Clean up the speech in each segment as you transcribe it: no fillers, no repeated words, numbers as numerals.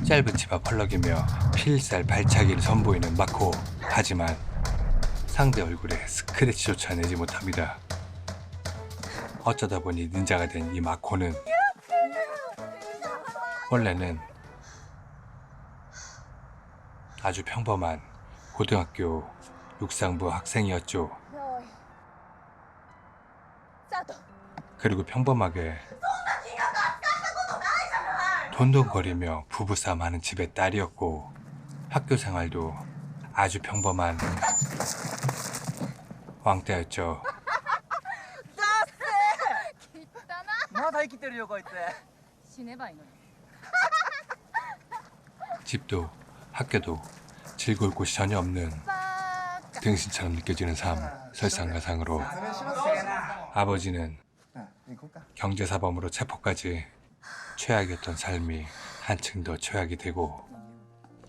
짧은 치마 펄럭이며 필살 발차기를 선보이는 마코. 하지만 상대 얼굴에 스크래치조차 내지 못합니다. 어쩌다 보니 닌자가 된 이 마코는 원래는 아주 평범한 고등학교 육상부 학생이었죠. 그리고 평범하게 돈돈거리며 부부싸움하는 집의 딸이었고, 학교 생활도 아주 평범한 왕따였죠. まだ生きてるよこいつ。 집도 학교도 즐거울 곳이 전혀 없는 등신처럼 느껴지는 삶. 설상가상으로 아버지는 경제사범으로 체포까지. 최악이었던 삶이 한층 더 최악이 되고,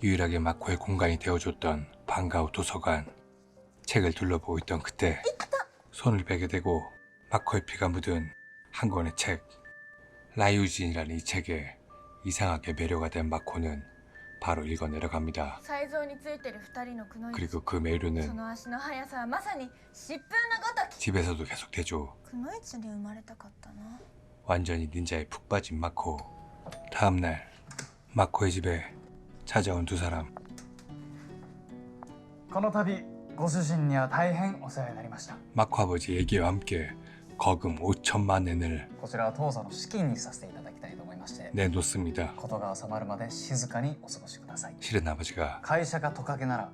유일하게 마코의 공간이 되어줬던 방과 후 도서관. 책을 둘러보고 있던 그때 손을 베게 되고 마코의 피가 묻은 한 권의 책, 라유진이라는 이 책에 이상하게 매료가 된 마코는 바로 읽어 내려갑니다. 그리고 그 매료는 집에서도 계속되죠. 완전히 닌자에 푹 빠진 마코. 다음날 마코의 집에 찾아온 두 사람. この度ご主人には大変お世話になりました。 마코 아버지 얘기와 함께 거금 5천만 엔을 こちらは当座の資金にさせていただきたいと思いまして、 내놓습니다. 事が収まるまで静かにお過ごしください。 실은 아버지가 会社がトカゲなら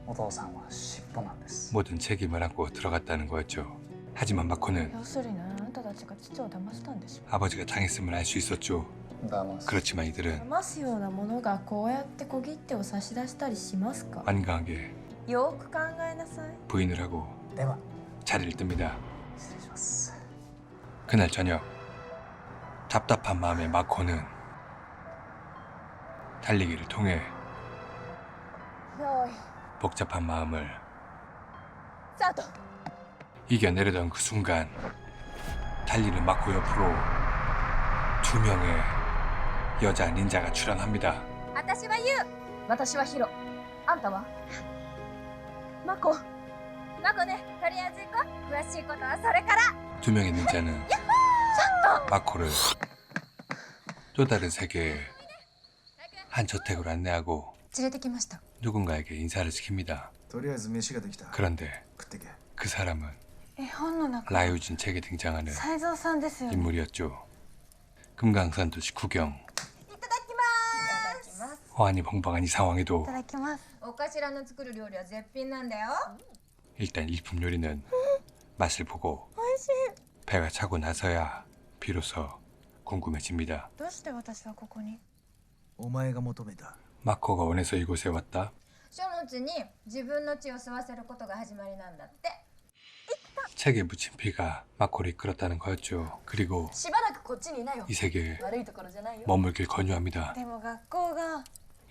お父さんは尻尾なんです。 모든 책임을 안고 들어갔다는 거였죠. 하지만 마코는 要するにあなたたちが父を騙したんでしょ。 아버지가 당했음을 알 수 있었죠. 騙す。 그렇지만 이들은 騙すようなものがこうやって小切手を差し出したりしますか。 완강하게 よく考えなさい。 부인을 하고 では 자리를 뜹니다. 失礼します。 그날 저녁 답답한 마음의 마코는 달리기를 통해 用意 복잡한 마음을 スタート。 이겨내려던 그 순간 달리는 마코 옆으로 두 명의 여자 닌자가 출연합니다. 私はユウ。私はヒロ。あんたはマコ。マコね。とりあえず行こう。詳しいことはそれから。 두 명의 닌자는 마코를 또 다른 세계의 한 저택으로 안내하고 連れてきました。 누군가에게 인사를 시킵니다. とりあえず飯ができた。 그런데 食ってけ。 그 사람은 絵本の中。 라유진 책에 등장하는 才蔵さんですよね。 인물이었죠. 금강산 도시 구경. いただきます。いただきます。 호환이 벙벙한 이 상황에도 いただきます。お頭の作る料理は絶品なんだよ。 일단 일품 요리는 맛을 보고 美味しい。 배가 차고 나서야 비로소 궁금해집니다. どうして私はここに。お前が求めた。 마코가 원해서 이곳에 왔다. 書物に自分の血を吸わせることが始まりなんだって。 책에 묻힌 피가 마코를 이끌었다는 거였죠. 그리고 しばらくこっちにいなよ。 이 세계에 悪いところじゃないよ。 머물길 권유합니다. でも学校が。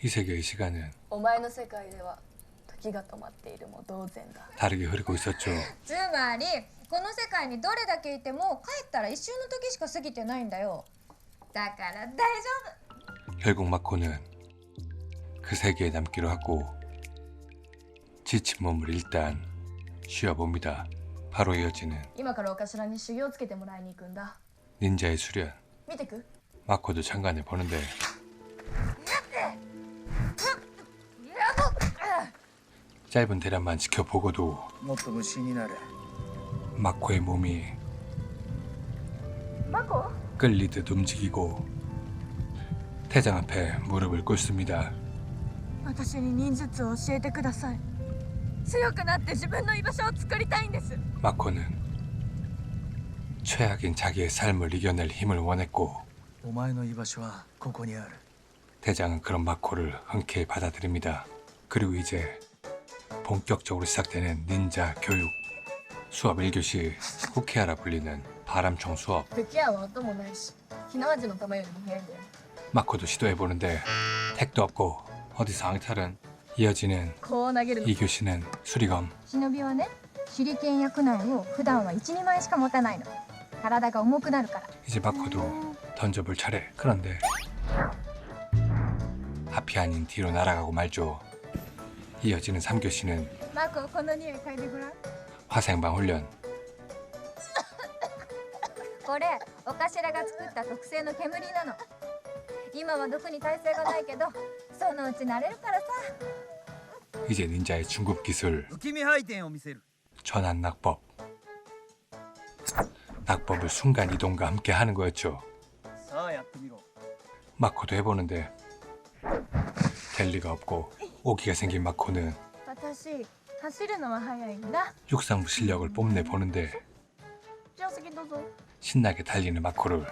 이 세계의 시간은 お前の世界では時が止まっているも同然だ。 다르게 흐르고 있었죠. つまりこの世界にどれだけいても帰ったら一瞬の時しか過ぎてないんだよ。だから大丈夫。 결국 마코는 그 세계에 남기로 하고 지친 몸을 일단 쉬어봅니다. 바로 이어지는 今からお頭に修行つけてもらいに行くんだ。 닌자의 수련. 見てく。 마코도 참관해 보는데 짧은 대련만 지켜보고도 もっと無心になれ。 마코의 몸이 マコ。 끌리듯 움직이고 태장 앞에 무릎을 꿇습니다. 私に忍術を教えてください。強くなって自分の居場所を作りたいんです。 마코는 최악인 자기의 삶을 이겨낼 힘을 원했고 お前の居場所はここにある。 대장은 그런 마코를 흔쾌히 받아들입니다. 그리고 이제 본격적으로 시작되는 닌자 교육. 수업 1교시 후케아라 불리는 바람총 수업. 吹き矢は音もないし、火縄銃の弾よりも速いんだよ。 마코도 시도해보는데 택도 없고 어디서 앙탈은. 이어지는 こう投げるの。 2교시는 수리검. 忍びはね、手裏剣や苦難を普段は1、2枚しか持たないの。体が重くなるから。 이제 마코도 던져볼 차례. 그런데 앞이 아닌 뒤로 날아가고 말죠. 이어지는 3교시는 マコこの匂い嗅いでごらん。 화생방 훈련. これお頭が作った特製の煙なの。今は毒に耐性がないけどそのうち慣れるからさ。 이제 닌자의 중급 기술 不気味配点を見せる 전환 낙법. 낙법을 순간 이동과 함께 하는 거였죠. さあやってみろ 마코도 해보는데 될 리가 없고 오기가 생긴 마코는 私走るのは早いんだ。 육상부 실력을 뽐내 보는데 じゃあ先どうぞ。 신나게 달리는 마코를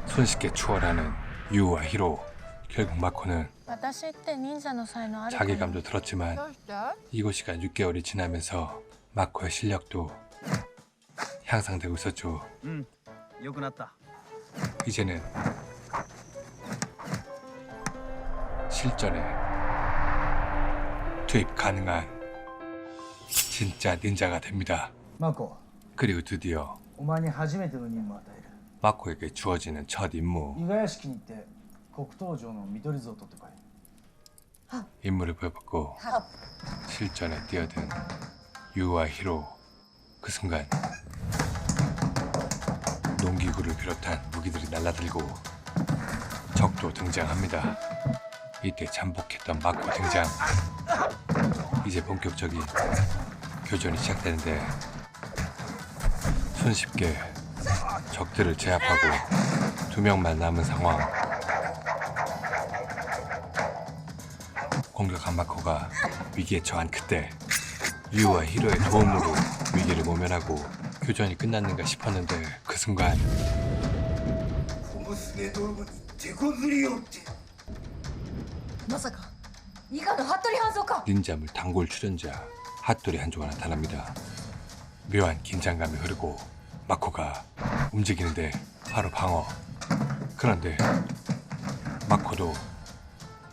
손쉽게 추월하는 유우와 히로. 결국 마코는 私って忍者の才能ある 자괴감도 들었지만 どうして？ 이곳이가 6개월이 지나면서 마코의 실력도 향상되고 있었죠. うん良くなった 이제는 실전에 투입 가능한 진짜 닌자가 됩니다. マコ 그리고 드디어 お前に初めての任務を与える 마코에게 주어지는 첫 임무. 伊賀屋敷に行って黒刀城の緑図を取ってこい 임무를 부여받고 실전에 뛰어든 유와 히로. 그 순간 농기구를 비롯한 무기들이 날아들고 적도 등장합니다. 이때 잠복했던 마코 등장. 이제 본격적인 교전이 시작되는데 손쉽게 적들을 제압하고 2명만 남은 상황. 공격한 마코가 위기에 처한 그때 유와 히로의 도움으로 위기를 모면하고 교전이 끝났는가 싶었는데 그 순간 小娘道具に手こずりよって。まさか伊賀の服部半蔵か。 닌자물 단골 출연자 핫도리 한조가 나타납니다. 묘한 긴장감이 흐르고 마코가 움직이는데 바로 방어. 그런데 마코도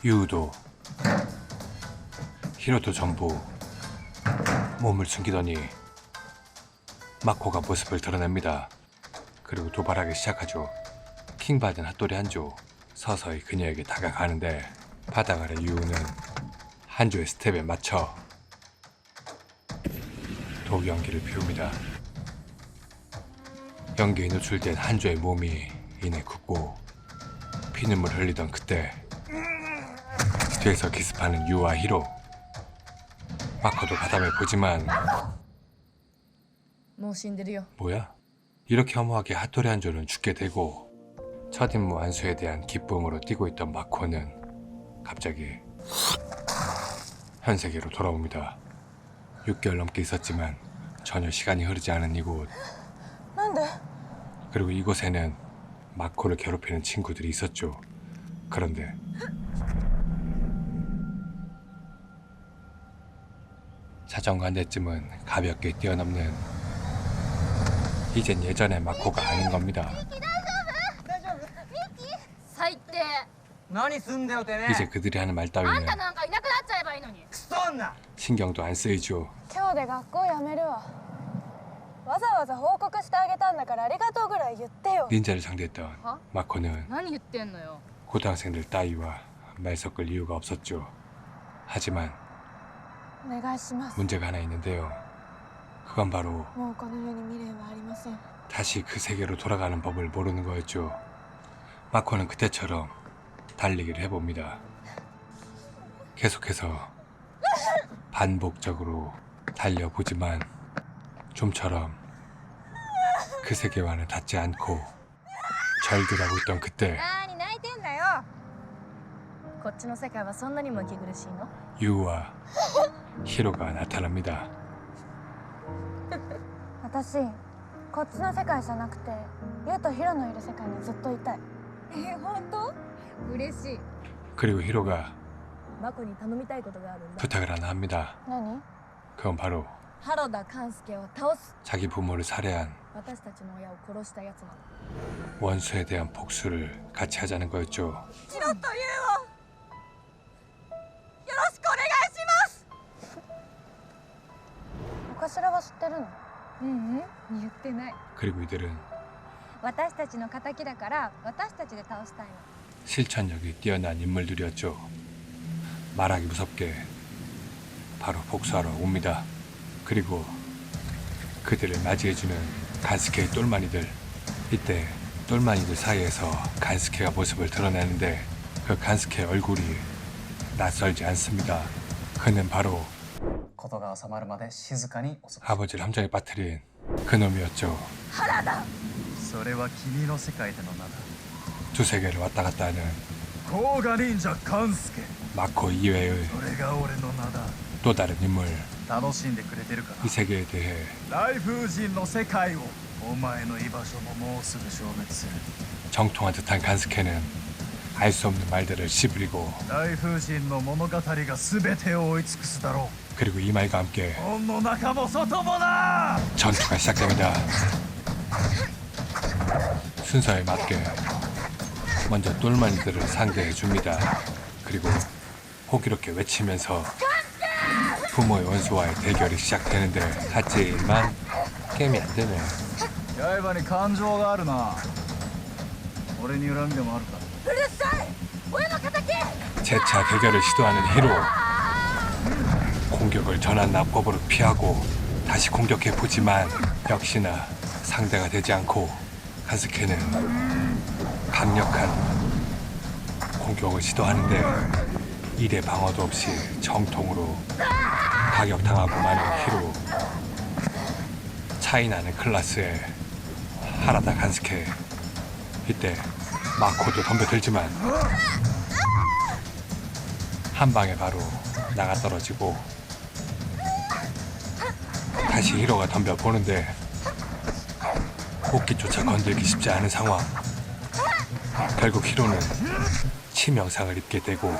유우도 히로도 전부 몸을 숨기더니 마코가 모습을 드러냅니다. 그리고 도발하기 시작하죠. 킹받은 핫도리 한조. 서서히 그녀에게 다가가는데 바닥 아래 유우는 한조의 스텝에 맞춰 독 연기를 피웁니다. 연기에 노출된 한조의 몸이 이내 굳고 피눈물 흘리던 그때 뒤에서 기습하는 유와 히로. 마코도 가담해 보지만 もう死んでるよ。 뭐야? 이렇게 허무하게 핫도리 한조는 죽게 되고 첫 임무 완수에 대한 기쁨으로 뛰고 있던 마코는 갑자기 현세계로 돌아옵니다. 6개월 넘게 있었지만 전혀 시간이 흐르지 않은 이곳. なんで？ 그리고 이곳에는 마코를 괴롭히는 친구들이 있었죠. 그런데 자전거 한 대쯤은 가볍게 뛰어넘는 이젠 예전의 마코가 아닌 겁니다. 最低。何すんだよてめ 이제 그들이 하는 말 あん 따위는 たなんかいなくなっちゃえばいいのに。クソ女 신경도 안 쓰이죠. 今日で学校辞めるわわざわざ報告してあげたんだからありがとうぐらい言ってよ 닌자를 상대했던 어? 마코는 何言ってんのよ。 고등학생들 따위와 말 섞을 이유가 없었죠. 하지만 お願いします 문제가 하나 있는데요. 그건 바로 もうこの世に未練はありません 다시 그 세계로 돌아가는 법을 모르는 거였죠. 마코는 그때처럼 달리기를 해봅니다. 계속해서 반복적으로 달려보지만 좀처럼 그 세계와는 닿지 않고 절규하고 있던 그때 なーに泣いてんだよ。こっちの世界はそんなにも息苦しいの？ 유우와 히로가 나타납니다. 私こっちの世界じゃなくてユウとヒロのいる世界にずっといたい本当？嬉しい。 그리고 히로가 マコに頼みたいことがあるんだ。 부탁을 하나 합니다. 何 그건 바로 原田勘介を倒す。 자기 부모를 살해한 私たちの親を殺したやつなの。 원수에 대한 복수를 같이 하자는 거였죠. チロとユウをよろしくお願いします。お頭は知ってるの言ってない。 그리고 이들은 私たちの敵だから私たちで倒したいの。 실천력이 뛰어난 인물들이었죠. 말하기 무섭게 바로 복수하러 옵니다. 그리고 그들을 맞이해주는 간스케의 똘마니들. 이때 똘마니들 사이에서 간스케가 모습을 드러내는데 그 간스케의 얼굴이 낯설지 않습니다. 그는 바로 ことが収まるまで静かに遅く 아버지를 함정에 빠뜨린 그놈이었죠. それは君の世界での名だ 두 세계를 왔다 갔다 하는 甲賀忍者勘介 마코 이외의 それが俺の名だ 또 다른 인물. 楽しんでくれてるか 이 세계에 대해 大風神の世界をお前の居場所ももうすぐ消滅する 정통한 듯한 간스케는 알 수 없는 말들을 씨부리고 大風神の物語が全てを追い尽くすだろ 그리고 이 말과 함께 う本の中も外もだ 전투가 시작됩니다. 순서에 맞게 먼저 똘마니들을 상대해 줍니다. 그리고 호기롭게 외치면서 부모의 원수와의 대결이 시작되는데 하지만 게임이 안 되네. 刃に感情があるな俺に恨みでもあるか 재차 대결을 시도하는 히로. 공격을 전환 납법으로 피하고 다시 공격해 보지만 역시나 상대가 되지 않고 간스케는 강력한 공격을 시도하는데 일의 방어도 없이 정통으로 가격당하고 마는 히로. 차이나는 클라스의 하라다 간스케. 이때 마코도 덤벼들지만 한 방에 바로 나가 떨어지고 다시 히로가 덤벼보는데 복귀조차 건들기 쉽지 않은 상황. 결국 히로는 치명상을 입게 되고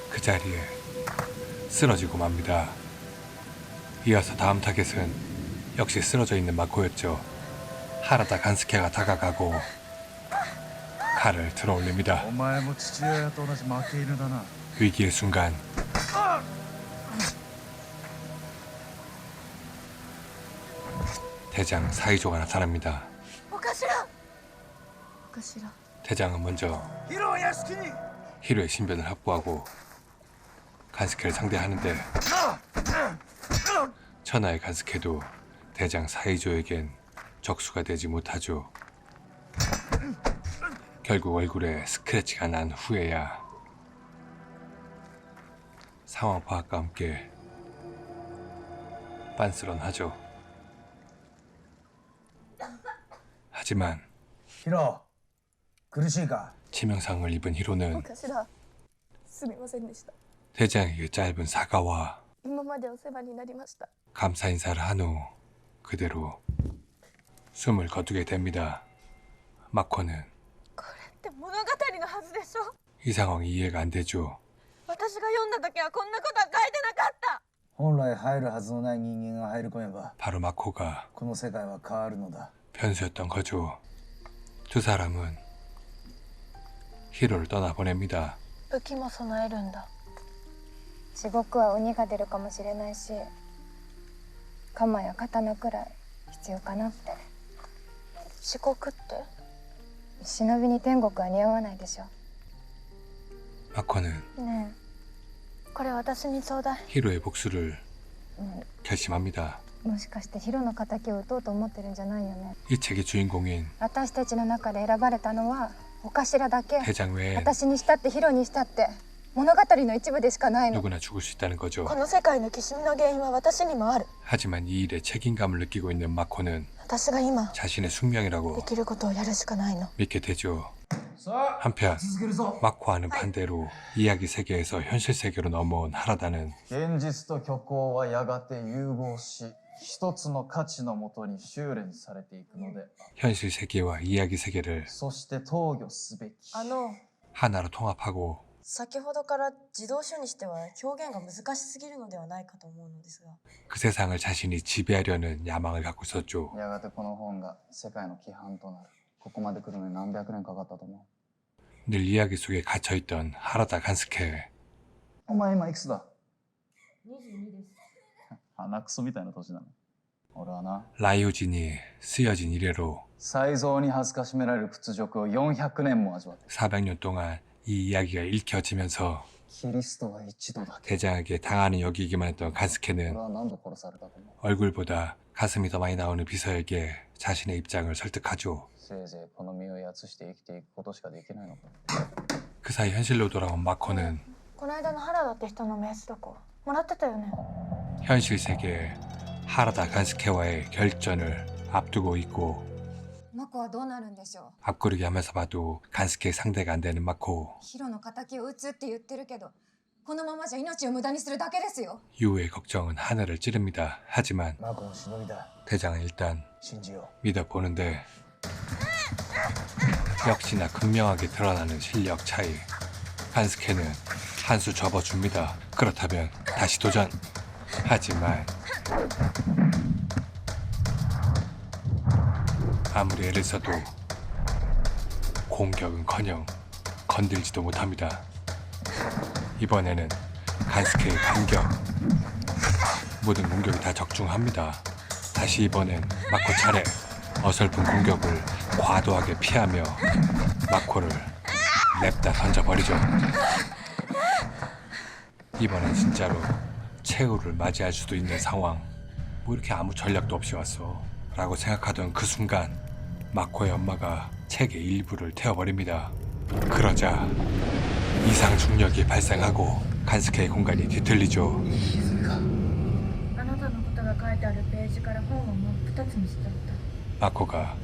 그 자리에 쓰러지고 맙니다. 이어서 다음 타겟은 역시 쓰러져 있는 마코였죠. 하라다 간스케가 다가가고 칼을 들어 올립니다. お前も父親と同じ負け犬だな 위기의 순간 대장 사이조가 나타납니다. お頭お頭 대장은 먼저 ヒロ屋敷に 히로의 신변을 확보하고 간스케를 상대하는데 천하의 간스케도 대장 사이조에겐 적수가 되지 못하죠. 결국 얼굴에 스크래치가 난 후에야 상황 파악과 함께 빤스런하죠. 하지만 ヒロ苦しいか 치명상을 입은 히로는 お頭すみませんでした 대장에게 짧은 사과와 今までお世話になりました 감사 인사를 한 후 그대로 숨을 거두게 됩니다. 마코는 これって物語のはずでしょ 이 상황이 이해가 안 되죠. 私が読んだ時はこんなことは書いてなかった 本来入るはずのない人間が入り込めば 바로 마코가 この世界は変わるのだ 변수였던 거죠. 두 사람은 히로를 떠나보냅니다. 武器も備えるんだ地獄は鬼が出るかもしれないし鎌や刀くらい必要かなって地獄って忍びに天国は似合わないでしょ 마코는 ねえこれ私にちょうだい 히로의 복수를 うん 결심합니다. もしかしてヒロの敵を撃とうと思ってるんじゃないよね 이 책의 주인공인 私たちの中で選ばれたのはお頭だけ 대장 외엔 私にしたってヒロにしたって物語の一部でしかないの 누구나 죽을 수 있다는 거죠. この世界のきしみの原因は私にもある 하지만 이 일에 책임감을 느끼고 있는 마코는 私が今 자신의 숙명이라고 できることをやるしかないの 믿게 되죠. さあ 한편 続けるぞ 마코와는 반대로 이야기 세계에서 현실 세계로 넘어온 하라다는 現実と虚構はやがて融合し一つの価値のもとに修練されていくので 현실 세계와 이야기 세계를 そして投御すべき 하나로 통합하고 先ほどから児童書にしては表現が難しすぎるのではないかと思うのですが 그 세상을 자신이 지배하려는 야망을 갖고 있었죠. やがてこの本が世界の規範となるここまで来るのに何百年かかったと思 늘 이야기 속에 갇혀있던 하라다 간스케. うお前今いくつだ22です鼻くそみたいな年なの俺はな 라이오진이 쓰여진 이래로 才蔵に恥ずかしめられる屈辱を400年も味わって 400년 동안 이 이야기가 읽혀지면서 キリストは一度だけ 대장에게 당하는 여기기만 했던 俺 간스케는 は何度殺されたと思う 얼굴보다 가슴이 더 많이 나오는 비서에게 자신의 입장을 설득하죠. せいぜいこの身をやつして生きていくことしかできないのか 그 사이 현실로 돌아온 마코는 この間の原田って人の名刺とかもらってたよね。 현실 세계에 하라다 간스케와의 결전을 앞두고 있고 マコはどうなるんでしょ 앞구르기 하면서 봐도 간스케의 상대가 안 되는 마코. う。ヒロの敵を撃つって言ってるけど、このままじゃ命を無駄にするだけですよ。 유우의 걱정은 하늘을 찌릅니다. 하지만 マコの忍びだ 대장은 일단 信じよ 믿어보는데 역시나 극명하게 드러나는 실력 차이. 간스케는 한 수 접어줍니다. 그렇다면 다시 도전. 하지만 아무리 애를 써도 공격은커녕 건들지도 못합니다. 이번에는 간스케의 반격. 모든 공격이 다 적중합니다. 다시 이번엔 마코 차례. 어설픈 공격을 과도하게 피하며 마코를 냅다 던져버리죠. 이번엔 진짜로 최후를 맞이할 수도 있는 상황. 뭐 이렇게 아무 전략도 없이 왔어 라고 생각하던 그 순간 마코의 엄마가 책의 일부를 태워버립니다. 그러자 이상 중력이 발생하고 간스케의 공간이 뒤틀리죠. あなたのことが書いてあるページから本を真っ二つにしちゃっ 마코가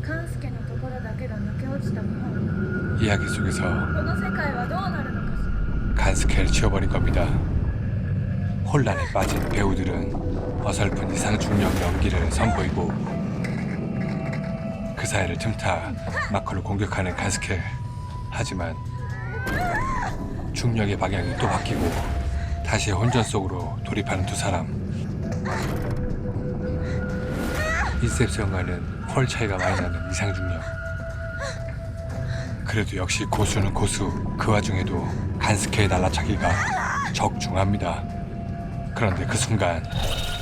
た。勘介のところだけが抜け落ちた本。 이야기 속에서 この世界はどうなるのかしら。 간스케를 치워버린 겁니다. 혼란에 빠진 배우들은 어설픈 이상 중력 연기를 선보이고 그 사이를 틈타 마코를 공격하는 간스케. 하지만 중력의 방향이 또 바뀌고 다시 혼전 속으로 돌입하는 두 사람. 인셉션과는 펄 차이가 많이 나는 이상 중력. 그래도 역시 고수는 고수. 그 와중에도 간스케의 날라차기가 적중합니다. 그런데 그 순간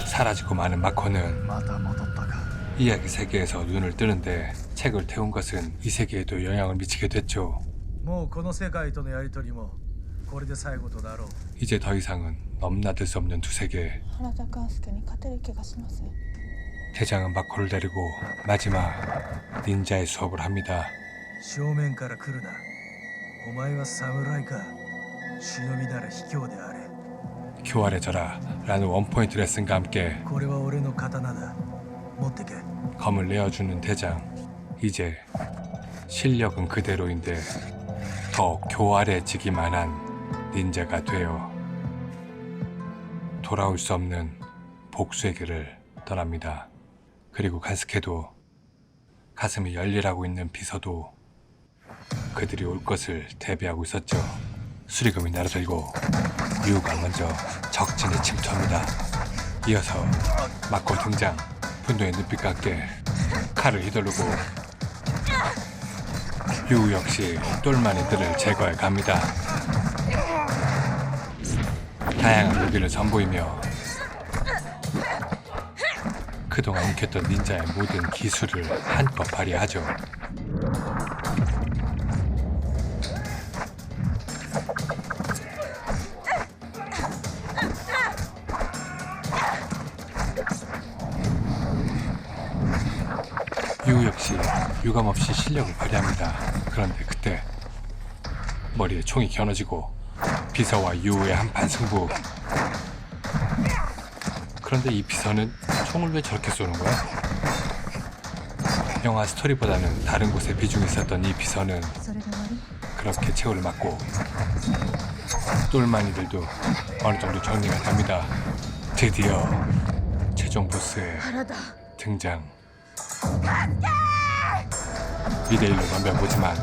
사라지고 마는 마코는 また戻ったか。 이야기 세계에서 눈을 뜨는데 책을 태운 것은 이 세계에도 영향을 미치게 됐죠. もうこの世界とのやりとりもこれで最後となろう。 이제 더 이상은 넘나들 수 없는 두 세계. 原田勘介に勝てる気がします。 대장은 마코를 데리고 마지막 닌자의 수업을 합니다. 正面から来るな。お前は侍か。忍びなら卑怯であれ。 교활해져라 라는 원포인트 레슨과 함께 これは俺の刀だ。持ってけ。 검을 내어주는 대장. 이제 실력은 그대로인데 더 교활해지기만 한 닌자가 되어 돌아올 수 없는 복수의 길을 떠납니다. 그리고 간스케도 가슴이 열일하고 있는 비서도 그들이 올 것을 대비하고 있었죠. 수리금이 날아들고 유우가 먼저 적진에 침투합니다. 이어서 마코 등장. 분노의 눈빛과 함께 칼을 휘두르고 유우 역시 똘마니들을 제거해 갑니다. 다양한 무기를 선보이며 그동안 익혔던 닌자의 모든 기술을 한껏 발휘하죠. 유우 역시 유감없이 실력을 발휘합니다. 그런데 그때 머리에 총이 겨눠지고 비서와 유우의 한판 승부. 그런데 이 비서는 총을 왜 저렇게 쏘는 거야? 영화 스토리보다는 다른 곳에 비중이 있었던 이 비서는 그렇게 최후를 맞고 똘마니들도 어느 정도 정리가 됩니다. 드디어 최종 보스의 등장. 2대1로 넘겨보지만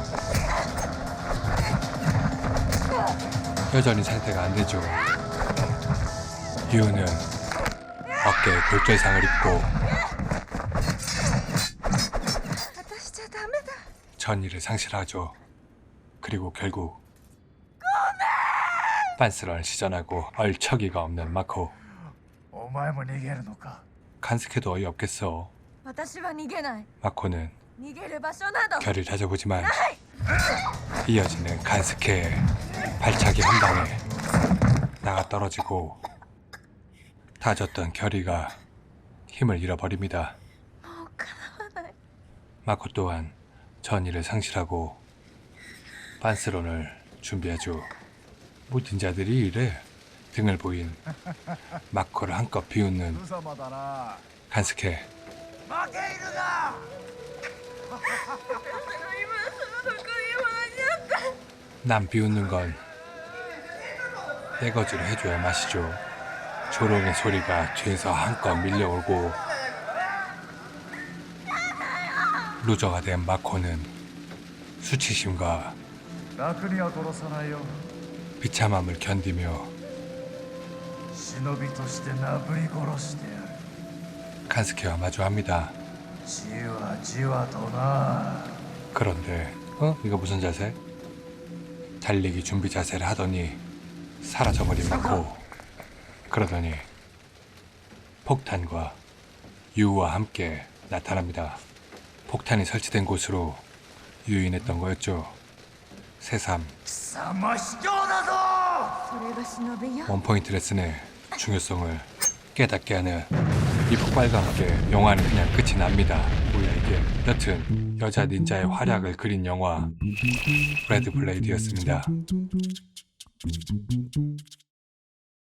여전히 상태가 안되죠. 유우는 어깨에 골절상을 입고 전의를 상실하죠. 그리고 결국 빤스런을 시전하고 얼처기가 없는 마코. お前も逃げるのか。 간스케도 어이없겠어. 私は逃げない 마코는 逃げる場所など 결을 다져보지만 이어지는 간스케의 발차기 한 방에 나가 떨어지고 다졌던 결의가 힘을 잃어버립니다. 마코 또한 전의를 상실하고 빤스론을 준비하죠. 모든 자들이 이래 등을 보인 마코를 한껏 비웃는 간스케. 남 비웃는 건 떼거지를 해줘야 맛이죠. 조롱의 소리가 뒤에서 한껏 밀려오고 루저가 된 마코는 수치심과 楽には殺さないよ 비참함을 견디며 忍びとしてなぶり殺してやる 간스케와 마주합니다. じわじわとな 그런데 이거 무슨 자세? 달리기 준비 자세를 하더니 사라져버린 마코. 그러더니 폭탄과 유우와 함께 나타납니다. 폭탄이 설치된 곳으로 유인했던 거였죠. 새삼 貴様卑怯だぞそれが忍びよ 원포인트 레슨의 중요성을 깨닫게 하는 이 폭발과 함께 영화는 그냥 끝이 납니다. 뭐야 이게. 여튼 여자 닌자의 활약을 그린 영화 레드 블레이드였습니다.